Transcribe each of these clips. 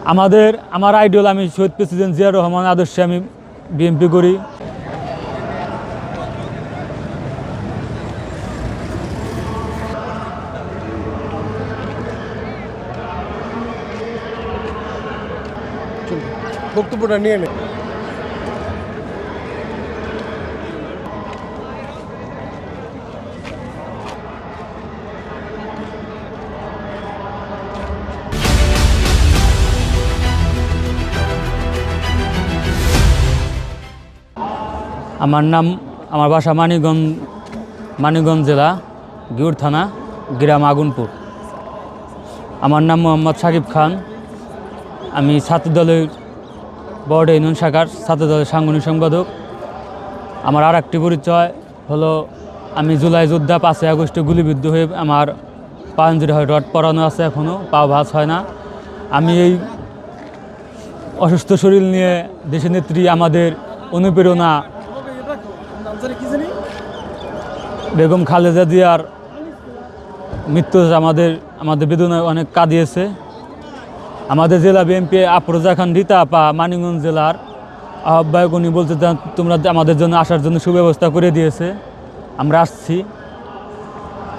আমার আইডিয়াল, আমি শহীদ প্রেসিডেন্ট জিয়া রহমান আদর্শে আমি বিএনপি করি। বক্তব্যটা নিয়ে নেই। আমার বাসা মানিকগঞ্জ জেলা গিউর থানা, গ্রাম আগুনপুর। আমার নাম মোহাম্মদ সাকিব খান। আমি ছাত্রদলের বড় ইউনিয়ন শাখার ছাত্রদলের সাংগঠনিক সম্পাদক। আমার আর একটি পরিচয় হলো, আমি জুলাই যোদ্ধা। 5ই আগস্টে গুলিবিদ্ধ হয়ে আমার পা ইঞ্জুরি হয়, রড পরানো আছে, এখনও পা ভাঁজ হয় না। আমি এই অসুস্থ শরীর নিয়ে দেশের নেত্রী, আমাদের অনুপ্রেরণা বেগম খালেদা জিয়ার মৃত্যু আমাদের বেদনায় অনেক কাঁদিয়েছে। আমাদের জেলা বিএনপি আফরোজা খান রীতা আপা, মানিকগঞ্জ জেলার আহ্বায়ক, উনি বলতে চান তোমরা আমাদের জন্য আসার জন্য সুব্যবস্থা করে দিয়েছে, আমরা আসছি।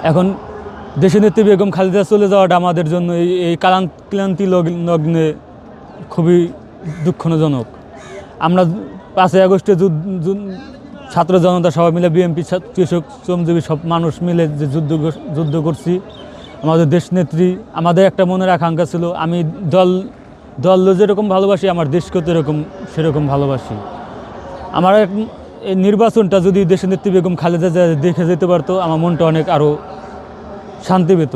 এখন দেশের নেত্রী বেগম খালেদা চলে যাওয়াটা আমাদের জন্য এই ক্লান্তি লগ্নে খুবই দুঃখজনক। আমরা 5ই আগস্টে ছাত্র জনতা সবাই মিলে, বিএনপি, কৃষক, শ্রমজীবী সব মানুষ মিলে যে যুদ্ধ করছি, আমাদের দেশ নেত্রী, আমাদের একটা মনের আকাঙ্ক্ষা ছিল, আমি দল যেরকম ভালোবাসি, আমার দেশকে সেরকম ভালোবাসি। আমার এই নির্বাচনটা যদি দেশের নেত্রী বেগম খালেদা জিয়া দেখে যেতে পারতো, আমার মনটা অনেক আরও শান্তি পেত।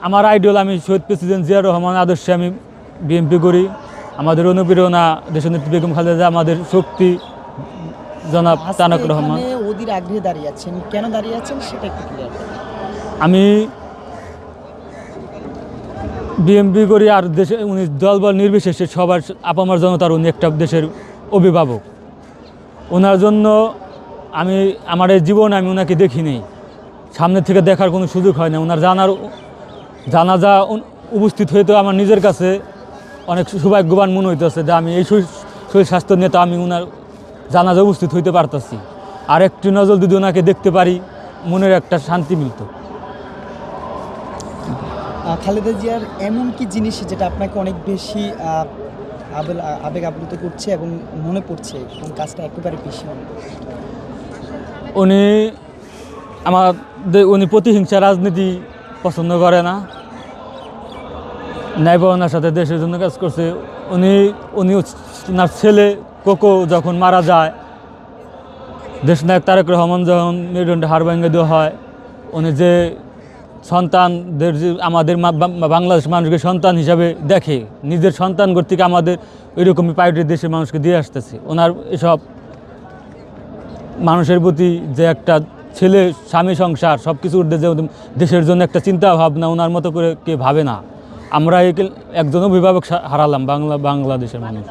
আমার আইডিয়াল, আমি শহীদ প্রেসিডেন্ট জিয়া রহমান আদর্শে আমি বিএনপি করি। আমাদের অনুপ্রেরণা দেশের নেত্রী বেগম খালেদা, আমাদের শক্তি জনাব তারেক রহমান। ওদের আগ্রহে দাঁড়িয়ে আছেন, কেন দাঁড়িয়ে আছেন সেটা একটু ক্লিয়ার করুন। আমি বিএনপি করি, আর দেশে উনি দলবল নির্বিশেষে সবার আপামর জনতার উনি একটা দেশের অভিভাবক। ওনার জন্য আমার এই জীবন আমি ওনাকে দেখিনি, সামনে থেকে দেখার কোনো সুযোগ হয় না। ওনার জানাজা উপস্থিত হইতে আমার নিজের কাছে অনেক সৌভাগ্যবান মনে হইতেছে যে আমি এই শরীর স্বাস্থ্য নিয়ে তো আমি ওনার জানাজা উপস্থিত হইতে পারতেছি। আর একটি নজর যদি ওনাকে দেখতে পারি, মনের একটা শান্তি মিলত। খালেদা জিয়ার এমন কি জিনিস যেটা আপনাকে অনেক বেশি আবেগ আপ্লুত করছে এবং মনে পড়ছে, কোন কাজটা একেবারে বেশি মনে পড়ছে? উনি প্রতিহিংসা রাজনীতি পছন্দ করে না, ন্যায়পরায়ণতার সাথে দেশের জন্য কাজ করছে। উনি ওনার ছেলে কোকো যখন মারা যায়, দেশনায়ক তারেক রহমান যখন মেরুদণ্ডে হাড় ভেঙে দেওয়া হয়, উনি যে সন্তানদের, আমাদের বাংলাদেশ মানুষকে সন্তান হিসাবে দেখে, নিজের সন্তান কর্তৃক আমাদের ওইরকমই প্রায়োরিটি দেশের মানুষকে দিয়ে আসতেছে। ওনার এসব মানুষের প্রতি যে একটা ছেলে, স্বামী, সংসার সব কিছু উঠতে, যে দেশের জন্য একটা চিন্তা ভাবনা ওনার মতো করে কে ভাবে না। আমরা একজন অভিভাবক হারালাম বাংলাদেশের মানুষ।